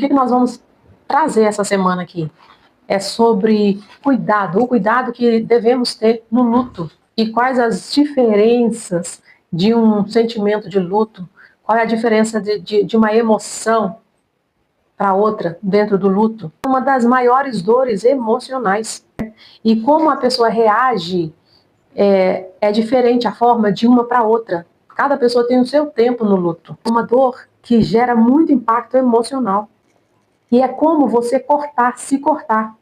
que nós vamos trazer essa semana aqui? É sobre cuidado, o cuidado que devemos ter no luto e quais as diferenças de um sentimento de luto, qual é a diferença de uma emoção para outra dentro do luto. Uma das maiores dores emocionais, né? E como a pessoa reage é diferente a forma de uma para outra. Cada pessoa tem o seu tempo no luto. Uma dor que gera muito impacto emocional. E é como você se cortar.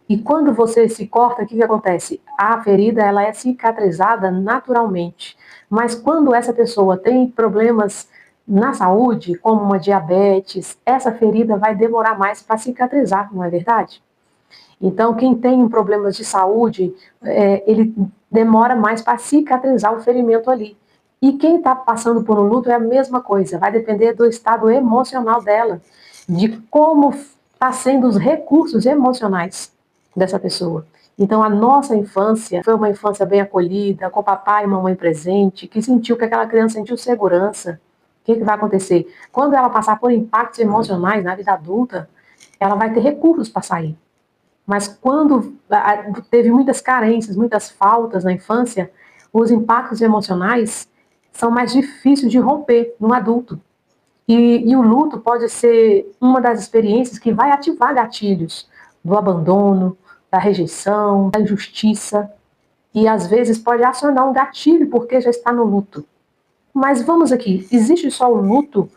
E quando você se corta, o que acontece? A ferida ela é cicatrizada naturalmente. Mas quando essa pessoa tem problemas na saúde, como uma diabetes, essa ferida vai demorar mais para cicatrizar, não é verdade? Então, quem tem problemas de saúde, ele demora mais para cicatrizar o ferimento ali. E quem está passando por um luto é a mesma coisa, vai depender do estado emocional dela, de como está sendo os recursos emocionais dessa pessoa. Então, a nossa infância foi uma infância bem acolhida, com papai e mamãe presente, que sentiu que aquela criança sentiu segurança. O que vai acontecer? Quando ela passar por impactos emocionais na vida adulta, ela vai ter recursos para sair. Mas quando teve muitas carências, muitas faltas na infância, os impactos emocionais são mais difíceis de romper no adulto. E o luto pode ser uma das experiências que vai ativar gatilhos do abandono, da rejeição, da injustiça, e às vezes pode acionar um gatilho porque já está no luto. Mas vamos aqui, existe só o luto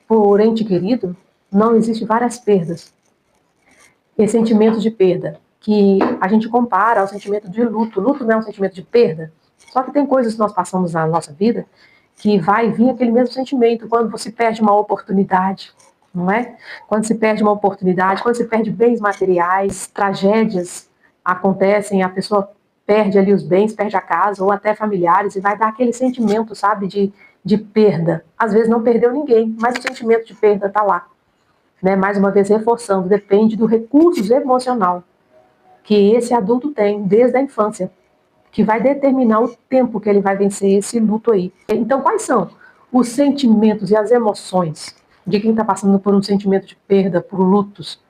por ente querido? Não, existe várias perdas. E sentimento de perda, que a gente compara ao sentimento de luto. Luto não é um sentimento de perda, só que tem coisas que nós passamos na nossa vida que vai vir aquele mesmo sentimento quando você perde uma oportunidade, não é? Quando se perde uma oportunidade, quando se perde bens materiais, tragédias acontecem, a pessoa perde ali os bens, perde a casa, ou até familiares, e vai dar aquele sentimento, sabe, de perda. Às vezes não perdeu ninguém, mas o sentimento de perda está lá. Né, mais uma vez reforçando, depende do recurso emocional que esse adulto tem desde a infância, que vai determinar o tempo que ele vai vencer esse luto aí. Então, quais são os sentimentos e as emoções de quem está passando por um sentimento de perda, por lutos?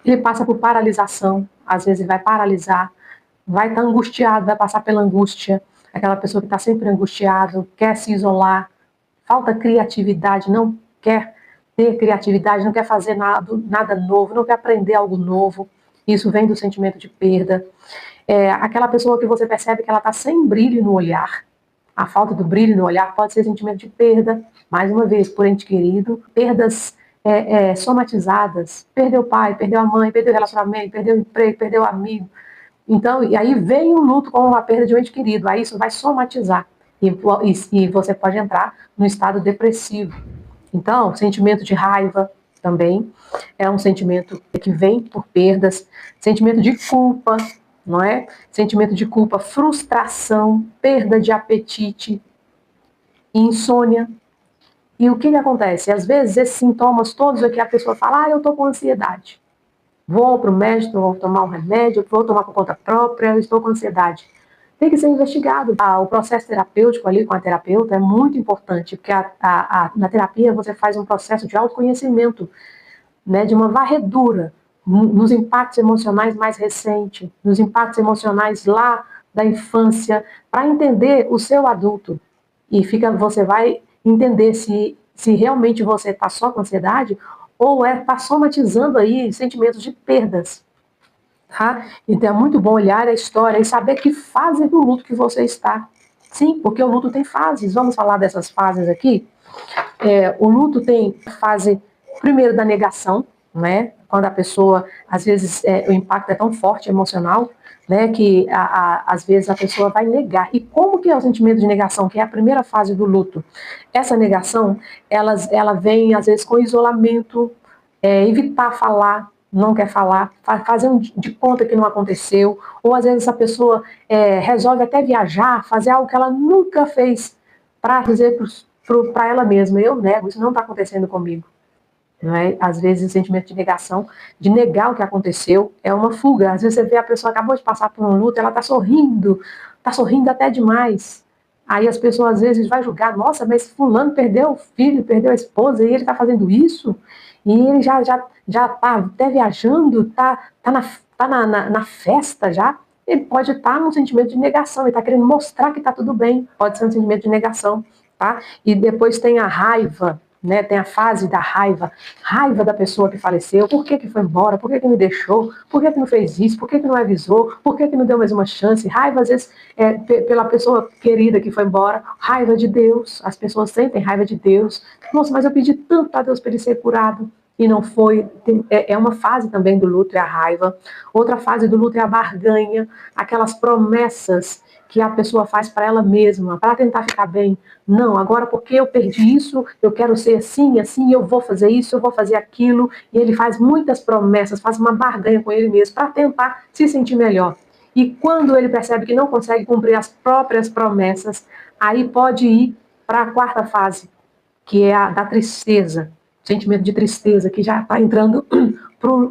Ele passa por paralisação, às vezes ele vai paralisar, vai estar angustiado, vai passar pela angústia, aquela pessoa que está sempre angustiada, quer se isolar, falta criatividade, não quer ter criatividade, não quer fazer nada novo, não quer aprender algo novo. Isso vem do sentimento de perda. Aquela pessoa que você percebe que ela está sem brilho no olhar. A falta do brilho no olhar pode ser sentimento de perda, mais uma vez, por ente querido. Perdas somatizadas. Perdeu o pai, perdeu a mãe, perdeu o relacionamento, perdeu o emprego, perdeu o amigo. Então, e aí vem o luto com a perda de um ente querido. Aí isso vai somatizar. E você pode entrar no estado depressivo. Então, sentimento de raiva também é um sentimento que vem por perdas, sentimento de culpa, não é? Sentimento de culpa, frustração, perda de apetite, insônia. E o que acontece? Às vezes, esses sintomas todos aqui, a pessoa fala, eu estou com ansiedade. Vou para o médico, vou tomar um remédio, vou tomar por conta própria, eu estou com ansiedade. Tem que ser investigado. O processo terapêutico ali com a terapeuta é muito importante, porque na terapia você faz um processo de autoconhecimento, né, de uma varredura nos impactos emocionais mais recentes, nos impactos emocionais lá da infância, para entender o seu adulto. E você vai entender se realmente você está só com ansiedade ou está somatizando aí sentimentos de perdas. Tá? Então é muito bom olhar a história e saber que fase do luto que você está. Sim, porque o luto tem fases. Vamos falar dessas fases aqui? O luto tem fase, primeiro, da negação, né? Quando a pessoa, às vezes, o impacto é tão forte emocional, né, que às vezes a pessoa vai negar. E como que é o sentimento de negação, que é a primeira fase do luto? Essa negação, ela vem, às vezes, com isolamento, evitar falar, não quer falar, fazer de conta que não aconteceu, ou às vezes essa pessoa resolve até viajar, fazer algo que ela nunca fez, para dizer para ela mesma, eu nego, isso não está acontecendo comigo. Não é? Às vezes o sentimento de negação, de negar o que aconteceu, é uma fuga. Às vezes você vê a pessoa acabou de passar por um luto, ela está sorrindo até demais. Aí as pessoas às vezes vão julgar, nossa, mas fulano perdeu o filho, perdeu a esposa, e ele está fazendo isso? E ele já tá até viajando, tá na festa já. Ele pode estar num sentimento de negação, ele está querendo mostrar que está tudo bem, pode ser um sentimento de negação, tá? E depois tem a raiva, né? Tem a fase da raiva, raiva da pessoa que faleceu, por que foi embora, por que me deixou, por que não fez isso, por que não avisou, por que não deu mais uma chance, raiva às vezes pela pessoa querida que foi embora, raiva de Deus, as pessoas sentem raiva de Deus, nossa, mas eu pedi tanto a Deus para ele ser curado, e não foi, é uma fase também do luto, é a raiva. Outra fase do luto é a barganha, aquelas promessas que a pessoa faz para ela mesma, para tentar ficar bem. Não, agora porque eu perdi isso, eu quero ser assim, assim, eu vou fazer isso, eu vou fazer aquilo. E ele faz muitas promessas, faz uma barganha com ele mesmo para tentar se sentir melhor. E quando ele percebe que não consegue cumprir as próprias promessas, aí pode ir para a quarta fase, que é a da tristeza, sentimento de tristeza, que já está entrando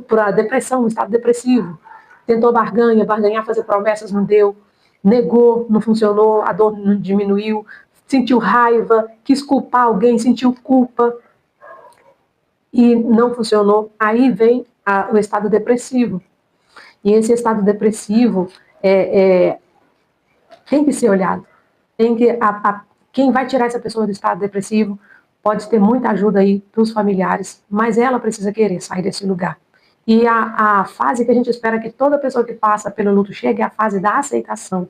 para a depressão, um estado depressivo. Tentou barganhar, fazer promessas, não deu, negou, não funcionou, a dor não diminuiu, sentiu raiva, quis culpar alguém, sentiu culpa e não funcionou. Aí vem o estado depressivo. E esse estado depressivo tem que ser olhado. Tem que, quem vai tirar essa pessoa do estado depressivo pode ter muita ajuda aí dos familiares, mas ela precisa querer sair desse lugar. E a fase que a gente espera que toda pessoa que passa pelo luto chegue é a fase da aceitação.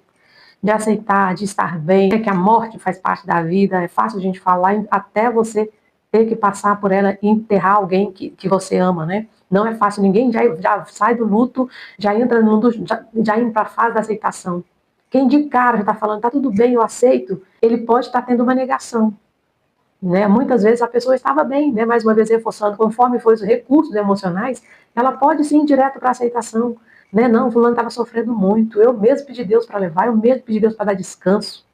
De aceitar, de estar bem, que a morte faz parte da vida, é fácil a gente falar, até você ter que passar por ela e enterrar alguém que você ama, né? Não é fácil, ninguém já sai do luto, já entra já indo para a fase da aceitação. Quem de cara já está falando, tá tudo bem, eu aceito, ele pode estar tendo uma negação. Né? Muitas vezes a pessoa estava bem, né? Mais uma vez reforçando, conforme for os recursos emocionais, ela pode sim ir direto para a aceitação. Né? Não, fulano estava sofrendo muito, eu mesmo pedi Deus para levar, eu mesmo pedi Deus para dar descanso.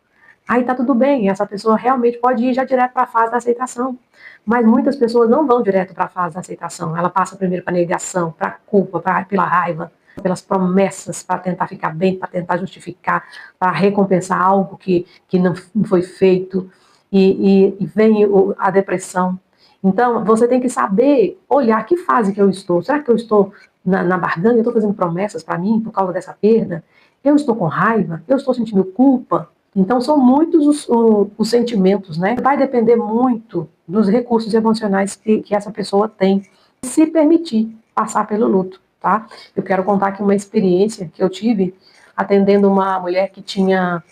Aí tá tudo bem, essa pessoa realmente pode ir já direto para a fase da aceitação. Mas muitas pessoas não vão direto para a fase da aceitação, ela passa primeiro para a negação, para a culpa, pela raiva, pelas promessas, para tentar ficar bem, para tentar justificar, para recompensar algo que não foi feito, e vem a depressão. Então, você tem que saber olhar que fase que eu estou. Será que eu estou na barganha, eu estou fazendo promessas para mim por causa dessa perda? Eu estou com raiva? Eu estou sentindo culpa? Então, são muitos os sentimentos, né? Vai depender muito dos recursos emocionais que essa pessoa tem. Se permitir passar pelo luto, tá? Eu quero contar aqui uma experiência que eu tive atendendo uma mulher que tinha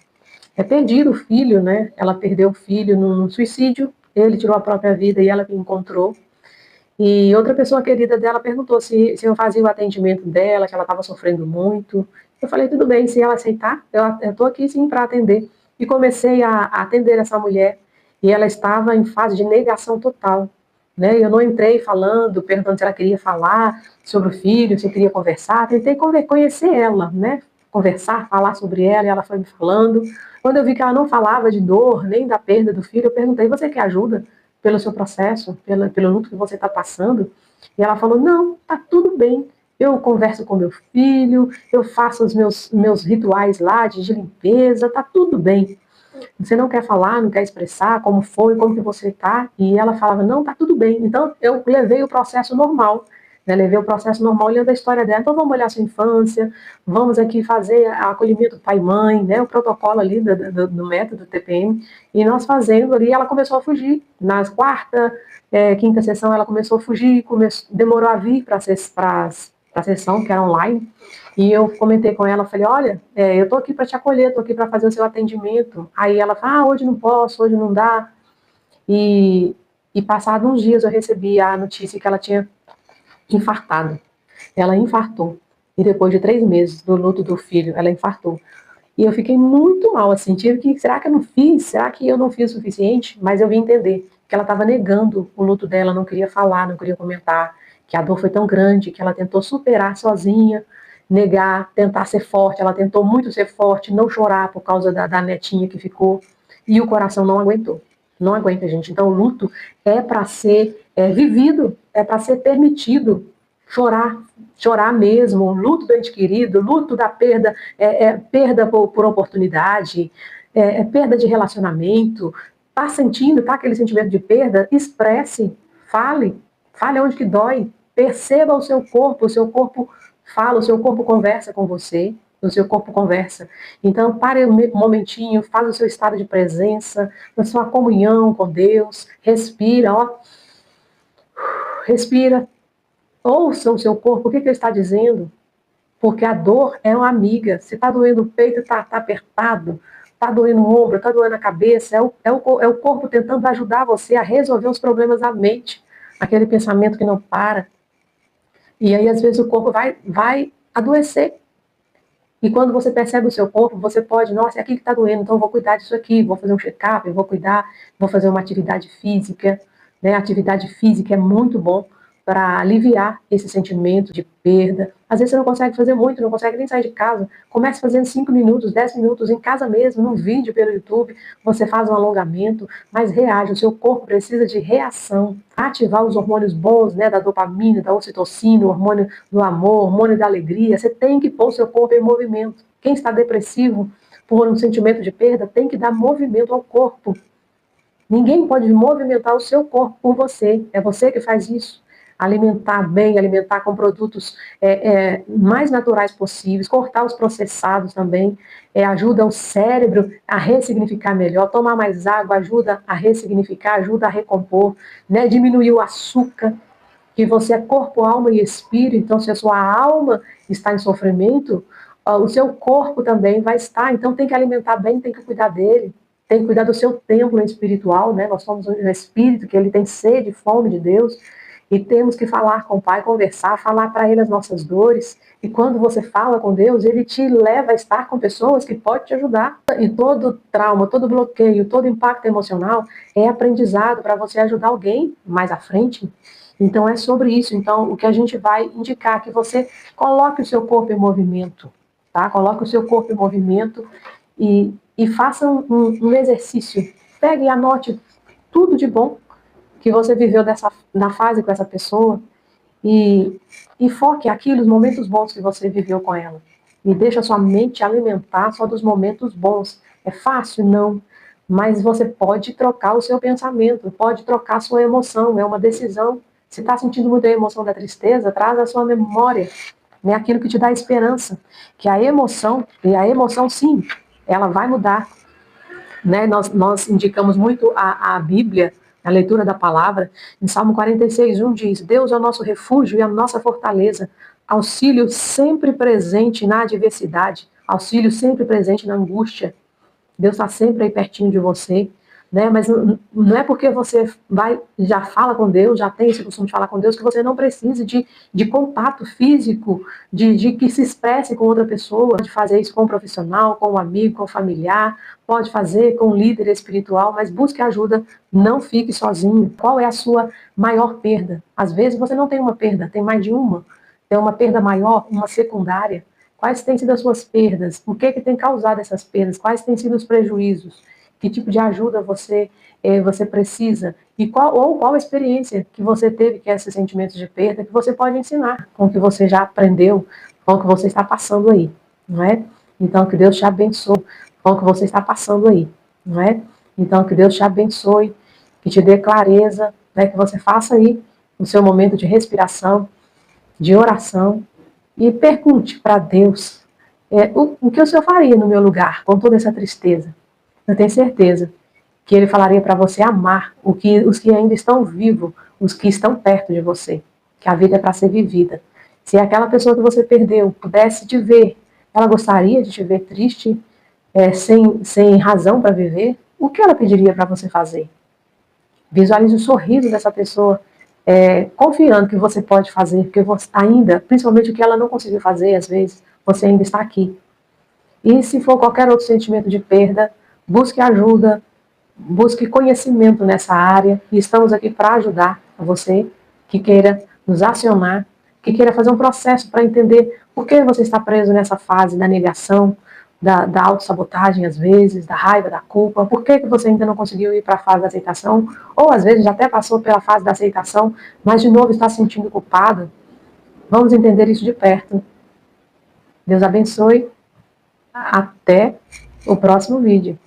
perdido o filho, né? Ela perdeu o filho num suicídio, ele tirou a própria vida e ela que encontrou. E outra pessoa querida dela perguntou se eu fazia o atendimento dela, que ela estava sofrendo muito. Eu falei, tudo bem, se ela aceitar, eu estou aqui sim para atender. E comecei a atender essa mulher, e ela estava em fase de negação total. Né? Eu não entrei falando, perguntando se ela queria falar sobre o filho, se queria conversar. Tentei conhecer ela, né? Conversar, falar sobre ela, e ela foi me falando. Quando eu vi que ela não falava de dor, nem da perda do filho, eu perguntei, você quer ajuda pelo seu processo, pelo luto que você está passando? E ela falou, não, tá tudo bem. Eu converso com meu filho, eu faço os meus rituais lá de limpeza, tá tudo bem. Você não quer falar, não quer expressar como foi, como que você está? E ela falava, não, tá tudo bem. Então, eu levei o processo normal, né? Levei o processo normal olhando a história dela. Então, vamos olhar a sua infância, vamos aqui fazer acolhimento do pai e mãe, né? O protocolo ali do método TPM. E nós fazendo ali, ela começou a fugir. Nas quarta, quinta sessão, ela começou a fugir, demorou a vir para a sessão, que era online. E eu comentei com ela, falei, olha, eu tô aqui para te acolher, tô aqui para fazer o seu atendimento. Aí ela falou, hoje não posso, hoje não dá. E passados uns dias eu recebi a notícia que ela tinha infartado. Ela infartou. E depois de 3 meses do luto do filho, ela infartou. E eu fiquei muito mal, assim, será que eu não fiz? Será que eu não fiz o suficiente? Mas eu vim entender que ela estava negando o luto dela, não queria falar, não queria comentar, que a dor foi tão grande que ela tentou superar sozinha, negar, tentar ser forte, ela tentou muito ser forte, não chorar por causa da netinha que ficou, e o coração não aguentou. Não aguenta, gente. Então, o luto é para ser vivido, é para ser permitido. Chorar mesmo, luto do ente querido, luto da perda, perda por oportunidade, perda de relacionamento. Tá sentindo, tá aquele sentimento de perda? Expresse, fale, Fale onde que dói. Perceba o seu corpo fala, o seu corpo conversa com você, o seu corpo conversa. Então, pare um momentinho, faz o seu estado de presença, a sua comunhão com Deus, respira, ó, respira, ouça o seu corpo, o que ele está dizendo, porque a dor é uma amiga. Se está doendo o peito, está apertado, está doendo o ombro, está doendo a cabeça, é o corpo tentando ajudar você a resolver os problemas da mente, aquele pensamento que não para. E aí, às vezes, o corpo vai adoecer. E quando você percebe o seu corpo, você pode, nossa, é aqui que está doendo, então eu vou cuidar disso aqui, vou fazer um check-up, eu vou cuidar, vou fazer uma atividade física. Né? A atividade física é muito bom para aliviar esse sentimento de perda. Às vezes você não consegue fazer muito, não consegue nem sair de casa. Comece fazendo 5 minutos, 10 minutos em casa mesmo, num vídeo pelo YouTube. Você faz um alongamento, mas reage. O seu corpo precisa de reação. Ativar os hormônios bons, né, da dopamina, da ocitocina, o hormônio do amor, o hormônio da alegria. Você tem que pôr o seu corpo em movimento. Quem está depressivo por um sentimento de perda tem que dar movimento ao corpo. Ninguém pode movimentar o seu corpo por você. É você que faz isso. Alimentar bem, alimentar com produtos mais naturais possíveis, cortar os processados também, ajuda o cérebro a ressignificar melhor, tomar mais água ajuda a ressignificar, ajuda a recompor, né? Diminuir o açúcar, que você é corpo, alma e espírito, então se a sua alma está em sofrimento, o seu corpo também vai estar, então tem que alimentar bem, tem que cuidar dele, tem que cuidar do seu templo espiritual, né? Nós somos um espírito que ele tem sede, fome de Deus, e temos que falar com o Pai, conversar, falar para Ele as nossas dores. E quando você fala com Deus, Ele te leva a estar com pessoas que podem te ajudar. E todo trauma, todo bloqueio, todo impacto emocional é aprendizado para você ajudar alguém mais à frente. Então é sobre isso. Então o que a gente vai indicar é que você coloque o seu corpo em movimento, tá? Coloque o seu corpo em movimento e faça um exercício. Pegue e anote tudo de bom que você viveu na fase com essa pessoa e foque aqui nos momentos bons que você viveu com ela. E deixa a sua mente alimentar só dos momentos bons. É fácil? Não. Mas você pode trocar o seu pensamento, pode trocar a sua emoção, é uma decisão. Se está sentindo muita emoção da tristeza, traz a sua memória, né, aquilo que te dá esperança. Que a emoção, e a emoção sim, ela vai mudar. Né? Nós indicamos muito a Bíblia, a leitura da palavra. Em Salmo 46:1 diz: Deus é o nosso refúgio e a nossa fortaleza, auxílio sempre presente na adversidade, auxílio sempre presente na angústia. Deus está sempre aí pertinho de você, né? Mas não é porque você já fala com Deus, já tem esse costume de falar com Deus, que você não precise de contato físico, de que se expresse com outra pessoa. Pode fazer isso com um profissional, com um amigo, com um familiar, pode fazer com um líder espiritual, mas busque ajuda, não fique sozinho. Qual é a sua maior perda? Às vezes você não tem uma perda, tem mais de uma. Tem uma perda maior, uma secundária. Quais têm sido as suas perdas? O que tem causado essas perdas? Quais têm sido os prejuízos? Que tipo de ajuda você precisa? E qual a experiência que você teve que é esses sentimentos de perda que você pode ensinar com o que você já aprendeu, com o que você está passando aí, não é? Então, que Deus te abençoe com o que você está passando aí, não é? Então, que Deus te abençoe, que te dê clareza, né, que você faça aí o seu momento de respiração, de oração, e pergunte para Deus o que o Senhor faria no meu lugar, com toda essa tristeza. Eu tenho certeza que Ele falaria para você amar os que ainda estão vivos, os que estão perto de você, que a vida é para ser vivida. Se aquela pessoa que você perdeu pudesse te ver, ela gostaria de te ver triste, sem razão para viver, o que ela pediria para você fazer? Visualize o sorriso dessa pessoa, confiando que você pode fazer, porque você ainda, principalmente o que ela não conseguiu fazer, às vezes, você ainda está aqui. E se for qualquer outro sentimento de perda, busque ajuda, busque conhecimento nessa área, e estamos aqui para ajudar você que queira nos acionar, que queira fazer um processo para entender por que você está preso nessa fase da negação, da autossabotagem às vezes, da raiva, da culpa, por que você ainda não conseguiu ir para a fase da aceitação, ou às vezes já até passou pela fase da aceitação, mas de novo está se sentindo culpado. Vamos entender isso de perto. Deus abençoe. Até o próximo vídeo.